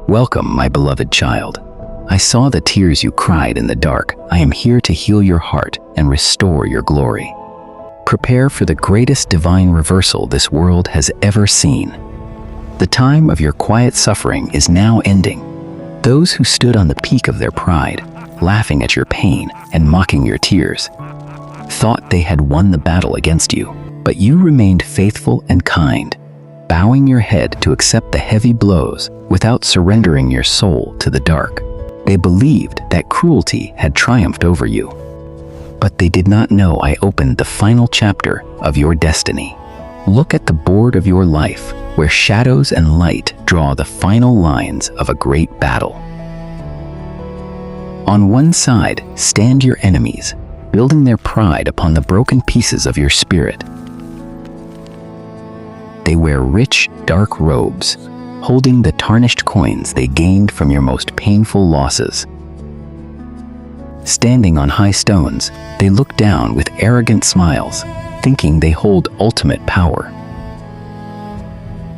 Welcome, my beloved child. I saw the tears you cried in the dark. I am here to heal your heart and restore your glory. Prepare for the greatest divine reversal this world has ever seen. The time of your quiet suffering is now ending. Those who stood on the peak of their pride, laughing at your pain and mocking your tears, thought they had won the battle against you, but you remained faithful and kind, bowing your head to accept the heavy blows without surrendering your soul to the dark. They believed that cruelty had triumphed over you, but they did not know I opened the final chapter of your destiny. Look at the board of your life, where shadows and light draw the final lines of a great battle. On one side stand your enemies, building their pride upon the broken pieces of your spirit. They wear rich, dark robes, holding the tarnished coins they gained from your most painful losses. Standing on high stones, they look down with arrogant smiles, thinking they hold ultimate power.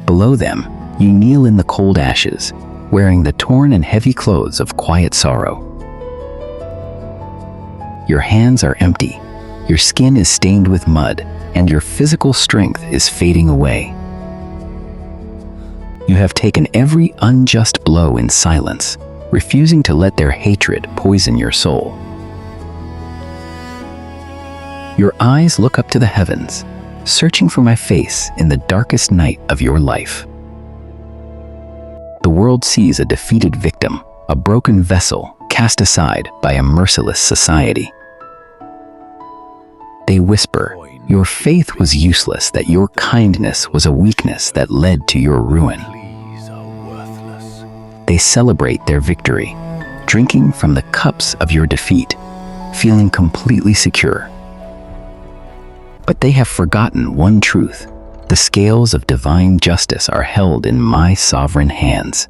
Below them, you kneel in the cold ashes, wearing the torn and heavy clothes of quiet sorrow. Your hands are empty, your skin is stained with mud, and your physical strength is fading away. You have taken every unjust blow in silence, refusing to let their hatred poison your soul. Your eyes look up to the heavens, searching for my face in the darkest night of your life. The world sees a defeated victim, a broken vessel cast aside by a merciless society. They whisper, your faith was useless, that your kindness was a weakness that led to your ruin. They celebrate their victory, drinking from the cups of your defeat, feeling completely secure. But they have forgotten one truth: the scales of divine justice are held in my sovereign hands.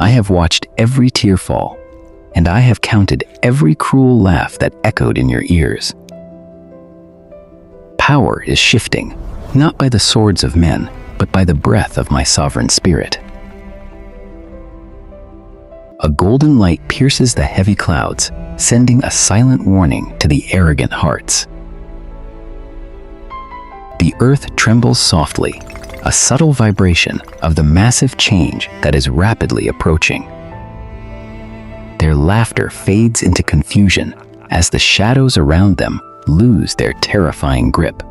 I have watched every tear fall, and I have counted every cruel laugh that echoed in your ears. Power is shifting, not by the swords of men, but by the breath of my sovereign spirit. A golden light pierces the heavy clouds, sending a silent warning to the arrogant hearts. The earth trembles softly, a subtle vibration of the massive change that is rapidly approaching. Their laughter fades into confusion as the shadows around them lose their terrifying grip.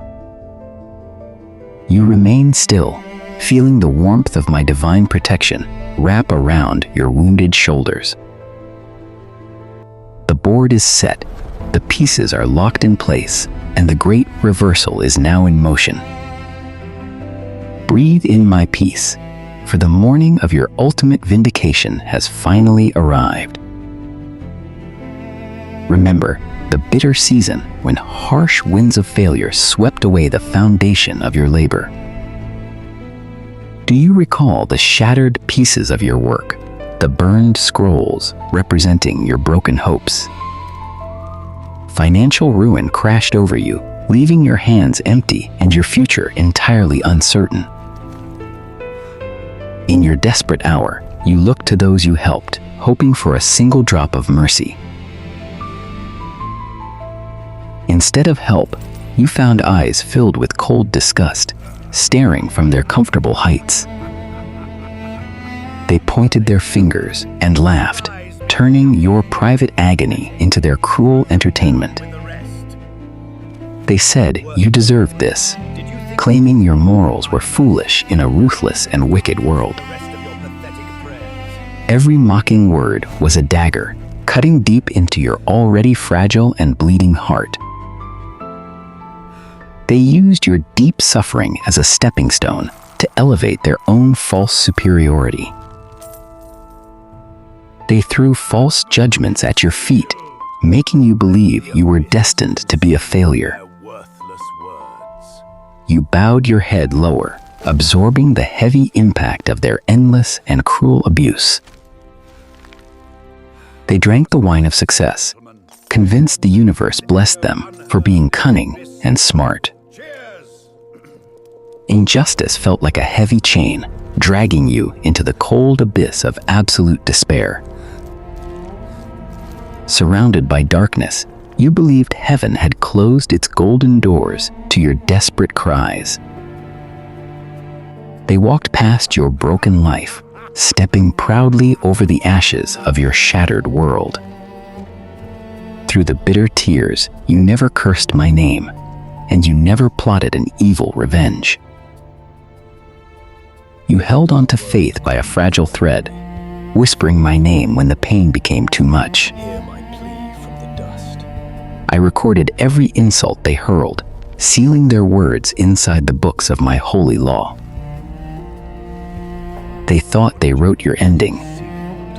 You remain still, feeling the warmth of my divine protection wrap around your wounded shoulders. The board is set, the pieces are locked in place, and the great reversal is now in motion. Breathe in my peace, for the morning of your ultimate vindication has finally arrived. Remember the bitter season when harsh winds of failure swept away the foundation of your labor. Do you recall the shattered pieces of your work, the burned scrolls representing your broken hopes? Financial ruin crashed over you, leaving your hands empty and your future entirely uncertain. In your desperate hour, you looked to those you helped, hoping for a single drop of mercy. Instead of help, you found eyes filled with cold disgust, staring from their comfortable heights. They pointed their fingers and laughed, turning your private agony into their cruel entertainment. They said you deserved this, claiming your morals were foolish in a ruthless and wicked world. Every mocking word was a dagger, cutting deep into your already fragile and bleeding heart. They used your deep suffering as a stepping stone to elevate their own false superiority. They threw false judgments at your feet, making you believe you were destined to be a failure. You bowed your head lower, absorbing the heavy impact of their endless and cruel abuse. They drank the wine of success, convinced the universe blessed them for being cunning and smart. Injustice felt like a heavy chain, dragging you into the cold abyss of absolute despair. Surrounded by darkness, you believed heaven had closed its golden doors to your desperate cries. They walked past your broken life, stepping proudly over the ashes of your shattered world. Through the bitter tears, you never cursed my name, and you never plotted an evil revenge. You held on to faith by a fragile thread, whispering my name when the pain became too much. Hear my plea from the dust. I recorded every insult they hurled, sealing their words inside the books of my holy law. They thought they wrote your ending,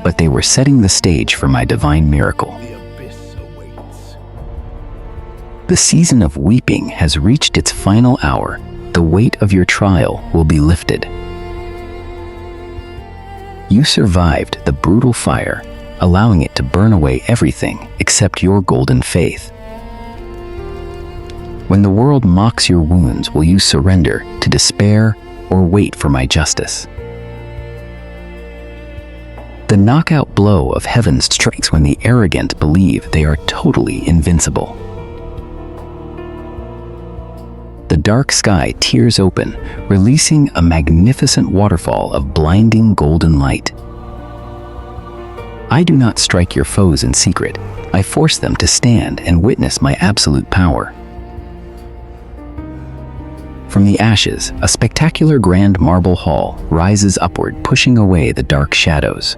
but they were setting the stage for my divine miracle. The abyss awaits. The season of weeping has reached its final hour. The weight of your trial will be lifted. You survived the brutal fire, allowing it to burn away everything except your golden faith. When the world mocks your wounds, will you surrender to despair or wait for my justice? The knockout blow of heaven strikes when the arrogant believe they are totally invincible. The dark sky tears open, releasing a magnificent waterfall of blinding golden light. I do not strike your foes in secret. I force them to stand and witness my absolute power. From the ashes, a spectacular grand marble hall rises upward, pushing away the dark shadows.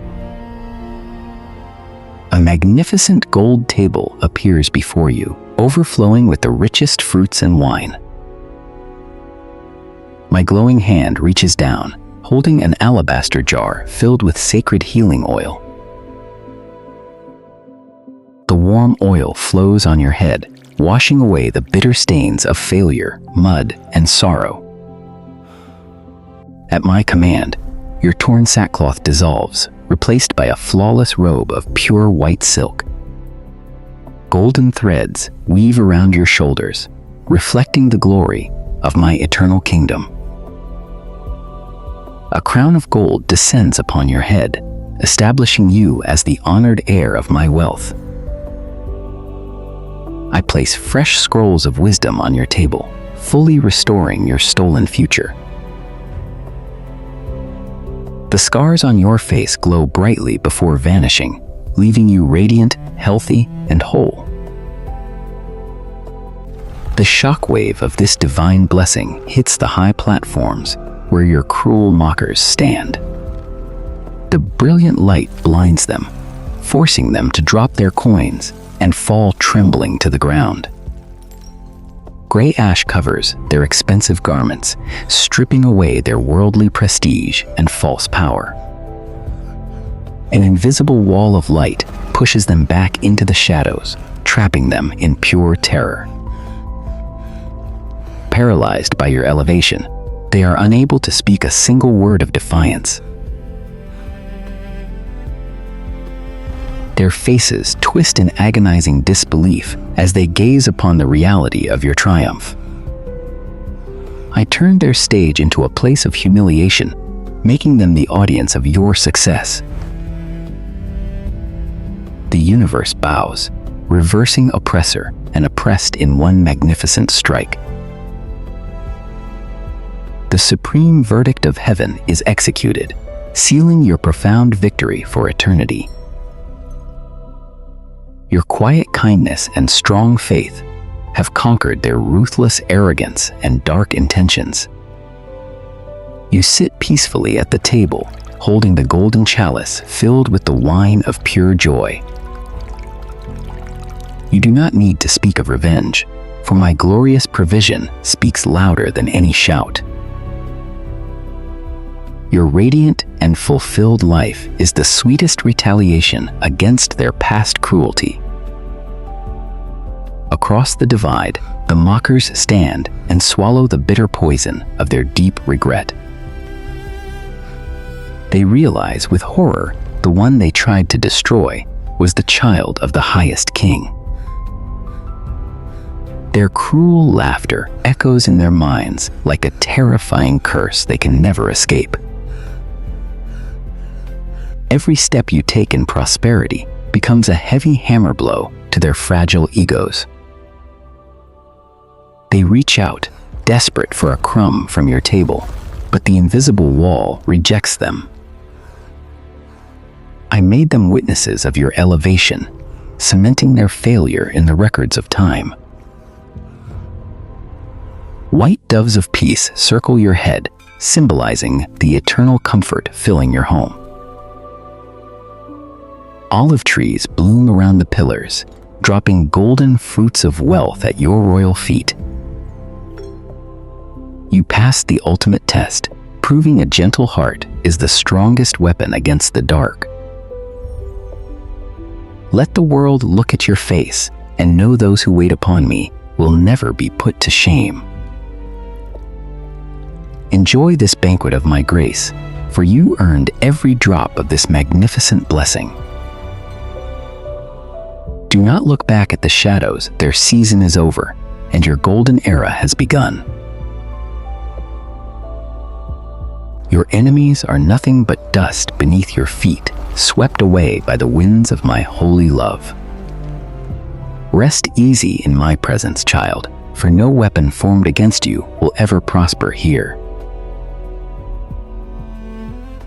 A magnificent gold table appears before you, overflowing with the richest fruits and wine. My glowing hand reaches down, holding an alabaster jar filled with sacred healing oil. The warm oil flows on your head, washing away the bitter stains of failure, mud, and sorrow. At my command, your torn sackcloth dissolves, replaced by a flawless robe of pure white silk. Golden threads weave around your shoulders, reflecting the glory of my eternal kingdom. A crown of gold descends upon your head, establishing you as the honored heir of my wealth. I place fresh scrolls of wisdom on your table, fully restoring your stolen future. The scars on your face glow brightly before vanishing, leaving you radiant, healthy, and whole. The shockwave of this divine blessing hits the high platforms where your cruel mockers stand. The brilliant light blinds them, forcing them to drop their coins and fall trembling to the ground. Gray ash covers their expensive garments, stripping away their worldly prestige and false power. An invisible wall of light pushes them back into the shadows, trapping them in pure terror. Paralyzed by your elevation, they are unable to speak a single word of defiance. Their faces twist in agonizing disbelief as they gaze upon the reality of your triumph. I turned their stage into a place of humiliation, making them the audience of your success. The universe bows, reversing oppressor and oppressed in one magnificent strike. The supreme verdict of heaven is executed, sealing your profound victory for eternity. Your quiet kindness and strong faith have conquered their ruthless arrogance and dark intentions. You sit peacefully at the table, holding the golden chalice filled with the wine of pure joy. You do not need to speak of revenge, for my glorious provision speaks louder than any shout. Your radiant and fulfilled life is the sweetest retaliation against their past cruelty. Across the divide, the mockers stand and swallow the bitter poison of their deep regret. They realize with horror the one they tried to destroy was the child of the highest king. Their cruel laughter echoes in their minds like a terrifying curse they can never escape. Every step you take in prosperity becomes a heavy hammer blow to their fragile egos. They reach out, desperate for a crumb from your table, but the invisible wall rejects them. I made them witnesses of your elevation, cementing their failure in the records of time. White doves of peace circle your head, symbolizing the eternal comfort filling your home. Olive trees bloom around the pillars, dropping golden fruits of wealth at your royal feet. You passed the ultimate test, proving a gentle heart is the strongest weapon against the dark. Let the world look at your face and know those who wait upon me will never be put to shame. Enjoy this banquet of my grace, for you earned every drop of this magnificent blessing. Do not look back at the shadows, their season is over, and your golden era has begun. Your enemies are nothing but dust beneath your feet, swept away by the winds of my holy love. Rest easy in my presence, child, for no weapon formed against you will ever prosper here.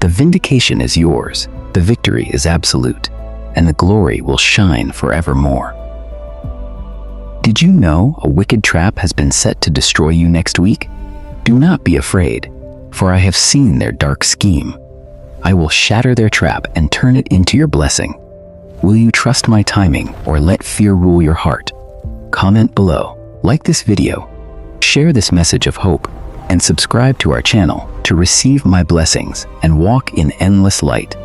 The vindication is yours, the victory is absolute, and the glory will shine forevermore. Did you know a wicked trap has been set to destroy you next week? Do not be afraid, for I have seen their dark scheme. I will shatter their trap and turn it into your blessing. Will you trust my timing or let fear rule your heart? Comment below, like this video, share this message of hope, and subscribe to our channel to receive my blessings and walk in endless light.